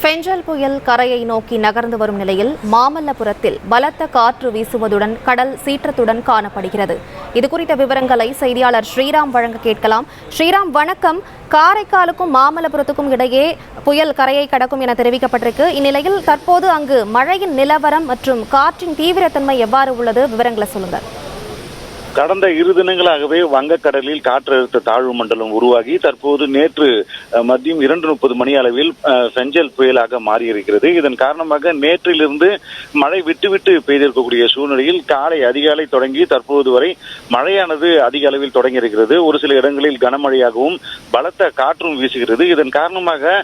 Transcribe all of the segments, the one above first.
பெஞ்சல் புயல் கரையை நோக்கி நகர்ந்து வரும் நிலையில் மாமல்லபுரத்தில் பலத்த காற்று வீசுவதுடன் கடல் சீற்றத்துடன் காணப்படுகிறது. இதுகுறித்த விவரங்களை செய்தியாளர் ஸ்ரீராம் வழங்க கேட்கலாம். ஸ்ரீராம், வணக்கம். காரைக்காலுக்கும் மாமல்லபுரத்துக்கும் இடையே புயல் கரையை கடக்கும் என தெரிவிக்கப்பட்டிருக்கு. இந்நிலையில் தற்போது அங்கு மழையின் நிலவரம் மற்றும் காற்றின் தீவிரத்தன்மை எவ்வாறு உள்ளது? விவரங்களை சொல்லுங்கள். கடந்த 2 தினங்களாகவே வங்கக்கடலில் காற்றழுத்த தாழ்வு மண்டலம் உருவாகி தற்போது நேற்று மதியம் 2:30 மணி அளவில் பெஞ்சல் புயலாக மாறியிருக்கிறது. இதன் காரணமாக நேற்றிலிருந்து மழை விட்டு பெய்திருக்கக்கூடிய சூழ்நிலையில் காலை அதிகாலை தொடங்கி தற்போது வரை மழையானது அதிக அளவில் தொடங்கியிருக்கிறது. ஒரு சில இடங்களில் கனமழையாகவும் பலத்த காற்றும் வீசுகிறது. இதன் காரணமாக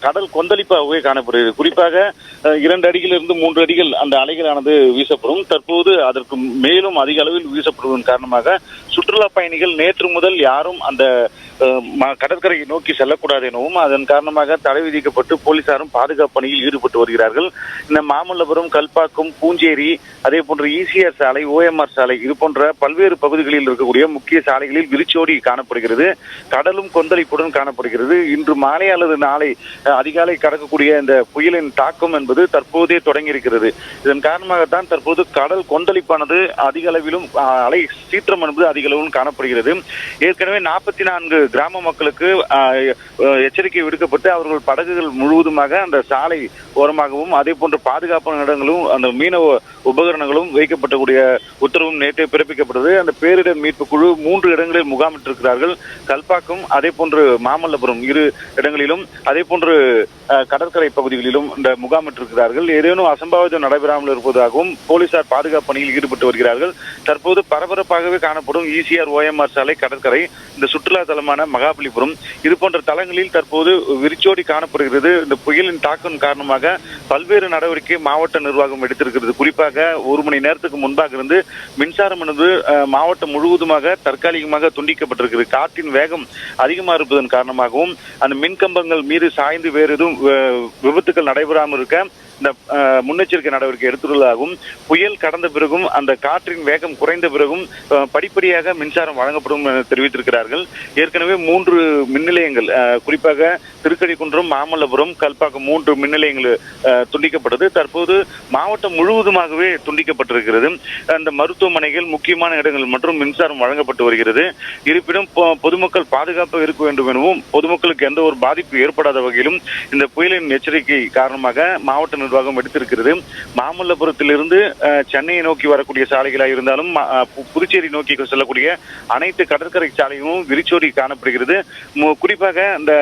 கடல் கொந்தளிப்பாகவே காணப்படுகிறது. குறிப்பாக 2 அடியிலிருந்து 3 அடிகள் அந்த அலைகளானது வீசப்படும். தற்போது அதற்கு மேலும் அதிக அளவில் வீசப்படுவதன் காரணமாக சுற்றுலா பயணிகள் நேற்று முதல் யாரும் அந்த கடற்கரையை நோக்கி செல்லக்கூடாது எனவும் அதன் காரணமாக தடை விதிக்கப்பட்டு போலீசாரும் பாதுகாப்பு பணியில் ஈடுபட்டு வருகிறார்கள். இந்த மாமல்லபுரம், கல்பாக்கம், பூஞ்சேரி, அதே போன்ற ஈசிஆர் சாலை, OMR சாலை இது போன்ற பல்வேறு பகுதிகளில் இருக்கக்கூடிய முக்கிய சாலைகளில் விரிச்சோடி காணப்படுகிறது. கடலும் கொந்தளிப்புடன் காணப்படுகிறது. இன்று மாலை அல்லது நாளை அதிகாலை கடக்கக்கூடிய இந்த புயலின் தாக்கம் என்பது தற்போதே தொடங்கியிருக்கிறது. இதன் காரணமாகத்தான் தற்போது கடல் கொந்தளிப்பானது அதிக அளவிலும் அலை சீற்றம் என்பது அதிக அளவிலும் காணப்படுகிறது. ஏற்கனவே 44 கிராம மக்களுக்கு எச்சரிக்கை விடுக்கப்பட்டு அவர்கள் படகுகள் முழுவதுமாக அந்த சாலை ஓரமாகவும் அதே போன்ற பாதுகாப்பான இடங்களும் அந்த மீனவ உபகரணங்களும் வைக்கப்படக்கூடிய உத்தரவும் நேற்றே பிறப்பிக்கப்பட்டது. அந்த பேரிடர் மீட்பு குழு 3 இடங்களில் முகாமிட்டிருக்கிறார்கள். கல்பாக்கம், அதே போன்று மாமல்லபுரம் 2 இடங்களிலும், அதே போன்று கடற்கரை பகுதிகளிலும் இந்த முகாமிட்டிருக்கிறார்கள். ஏதேனும் அசம்பாவிதம் நடைபெறாமல் இருப்பதாகவும் போலீசார் பாதுகாப்பு பணியில் ஈடுபட்டு வருகிறார்கள். தற்போது பரபரப்பாகவே காணப்படும் ECR OMR சாலை, கடற்கரை, இந்த சுற்றுலா தலமான மகாபலிபுரம் இது போன்ற தலங்களில் தற்போது விரிச்சோடி காணப்படுகிறது. இந்த புயலின் தாக்கம் காரணமாக பல்வேறு நடவடிக்கை மாவட்ட நிர்வாகம் எடுத்திருக்கிறது. குறிப்பாக 1 மணி நேரத்துக்கு முன்பாக இருந்து மின்சாரம் என்பது மாவட்டம் முழுவதுமாக தற்காலிகமாக துண்டிக்கப்பட்டிருக்கிறது. காற்றின் வேகம் அதிகமாக இருப்பதன் காரணமாகவும் அந்த மின்கம்பங்கள் மீது சாய்ந்து வேறு எதுவும் விபத்துக்கள் நடைபெறாமல் இருக்க இந்த முன்னெச்சரிக்கை நடவடிக்கை எடுத்துள்ளதாகவும் புயல் கடந்த பிறகும் அந்த காற்றின் வேகம் குறைந்த பிறகும் படிப்படியாக மின்சாரம் வழங்கப்படும் என தெரிவித்திருக்கிறார்கள். ஏற்கனவே 3 மின் நிலையங்கள், குறிப்பாக திருக்கடிக்குன்றம், மாமல்லபுரம், கல்பாக்கம் 3 மின் நிலையங்கள் துண்டிக்கப்பட்டது. தற்போது மாவட்டம் முழுவதுமாகவே துண்டிக்கப்பட்டிருக்கிறது. அந்த மருத்துவமனைகள், முக்கியமான இடங்கள் மற்றும் மின்சாரம் வழங்கப்பட்டு வருகிறது. இருப்பினும் பொதுமக்கள் பாதுகாப்பாக இருக்க வேண்டும் எனவும் பொதுமக்களுக்கு எந்த ஒரு பாதிப்பு ஏற்படாத வகையிலும் இந்த புயலின் எச்சரிக்கை காரணமாக மாவட்ட நிர்வாகம் எடுத்திருக்கிறது. மாமல்லபுரத்திலிருந்து சென்னையை நோக்கி வரக்கூடிய சாலைகளாக இருந்தாலும் புதுச்சேரி நோக்கி செல்லக்கூடிய அனைத்து கடற்கரை சாலைகளும் விரிச்சோடி காணப்படுகிறது. குறிப்பாக இந்த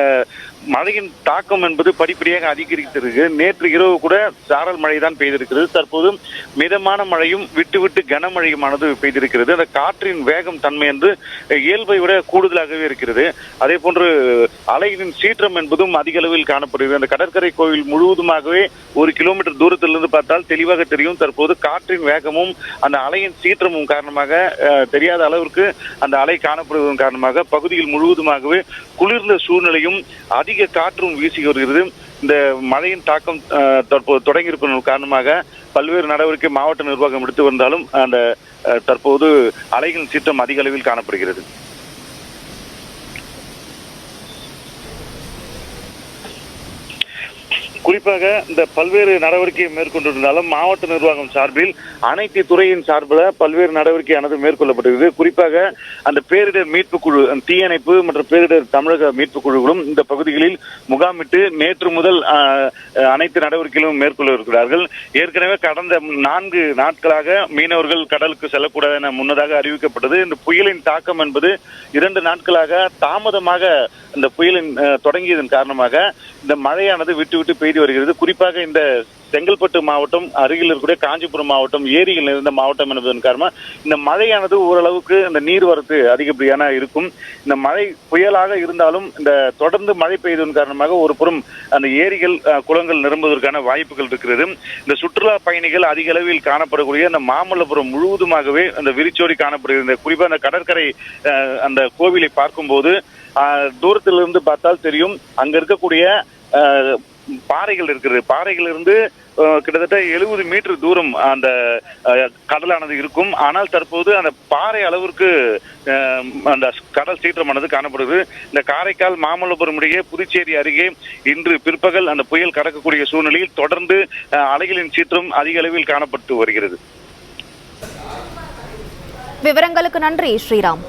மழையின் தாக்கம் என்பது படிப்படியாக அதிகரித்திருக்கு. நேற்று இரவு கூட சாரல் மழை தான் பெய்திருக்கிறது. தற்போது மிதமான மழையும் விட்டு கனமழையுமானது பெய்திருக்கிறது. அந்த காற்றின் வேகம் தன்மை என்று இயல்பை விட கூடுதலாகவே இருக்கிறது. அதே போன்று அலையின் சீற்றம் என்பதும் அதிக அளவில் காணப்படுகிறது. அந்த கடற்கரை கோவில் முழுவதுமாகவே 1 கிலோமீட்டர் தூரத்திலிருந்து பார்த்தால் தெளிவாக தெரியும். தற்போது காற்றின் வேகமும் அந்த அலையின் சீற்றமும் காரணமாக தெரியாத அளவிற்கு அந்த அலை காணப்படுவதன் காரணமாக பகுதியில் முழுவதுமாகவே குளிர்ந்த சூழ்நிலையும் அதிக காற்றும் வீசி வருகிறது. இந்த மழையின் தாக்கம் தற்போது தொடங்கியிருப்பதன் காரணமாக பல்வேறு நடவடிக்கை மாவட்ட நிர்வாகம் எடுத்து வந்தாலும் அந்த தற்போது அலைகளின் சீற்றம் அதிக அளவில் காணப்படுகிறது. குறிப்பாக இந்த பல்வேறு நடவடிக்கையை மேற்கொண்டிருந்தாலும் மாவட்ட நிர்வாகம் சார்பில் அனைத்து துறையின் சார்பில் பல்வேறு நடவடிக்கையானது மேற்கொள்ளப்பட்டிருக்கிறது. குறிப்பாக அந்த பேரிடர் மீட்பு குழு, தீயணைப்பு மற்றும் பேரிடர் தமிழக மீட்பு குழுக்களும் இந்த பகுதிகளில் முகாமிட்டு நேற்று முதல் அனைத்து நடவடிக்கைகளும் மேற்கொள்ள இருக்கிறார்கள். ஏற்கனவே கடந்த 4 நாட்களாக மீனவர்கள் கடலுக்கு செல்லக்கூடாது என முன்னதாக அறிவிக்கப்பட்டது. இந்த புயலின் தாக்கம் என்பது 2 நாட்களாக தாமதமாக இந்த புயலின் தொடங்கியதன் காரணமாக இந்த மழையானது விட்டு பெய்து வருகிறது. குறிப்பாக இந்த செங்கல்பட்டு மாவட்டம் அருகில் இருக்கக்கூடிய காஞ்சிபுரம் மாவட்டம் ஏரிகள் நிறைந்த மாவட்டம் என்பதன் காரணமாக இந்த மழையானது ஓரளவுக்கு இந்த நீர்வரத்து அதிகப்படியான இருக்கும். இந்த மழை புயலாக இருந்தாலும் இந்த தொடர்ந்து மழை பெய்ததன் காரணமாக ஒரு புறம் அந்த ஏரிகள், குளங்கள் நிரம்புவதற்கான வாய்ப்புகள் இருக்கிறது. இந்த சுற்றுலா பயணிகள் அதிக அளவில் காணப்படக்கூடிய அந்த மாமல்லபுரம் முழுவதுமாகவே அந்த விரிச்சோடி காணப்படுகிறது. குறிப்பாக அந்த கடற்கரை அந்த கோவிலை பார்க்கும்போது தூரத்திலிருந்து பார்த்தால் தெரியும். அங்க இருக்கக்கூடிய பாறைகள் இருக்கிறது. பாறைகளிலிருந்து கிட்டத்தட்ட 70 மீட்டர் தூரம் அந்த கடலானது இருக்கும். ஆனால் தற்போது அந்த பாறை அளவிற்கு அந்த கடல் சீற்றமானது காணப்படுகிறது. இந்த காரைக்கால் மாமல்லபுரம் இடையே புதுச்சேரி அருகே இன்று பிற்பகல் அந்த புயல் கடக்கக்கூடிய சூழ்நிலையில் தொடர்ந்து அலைகளின் சீற்றம் அதிக அளவில் காணப்பட்டு வருகிறது. விவரங்களுக்கு நன்றி ஸ்ரீராம்.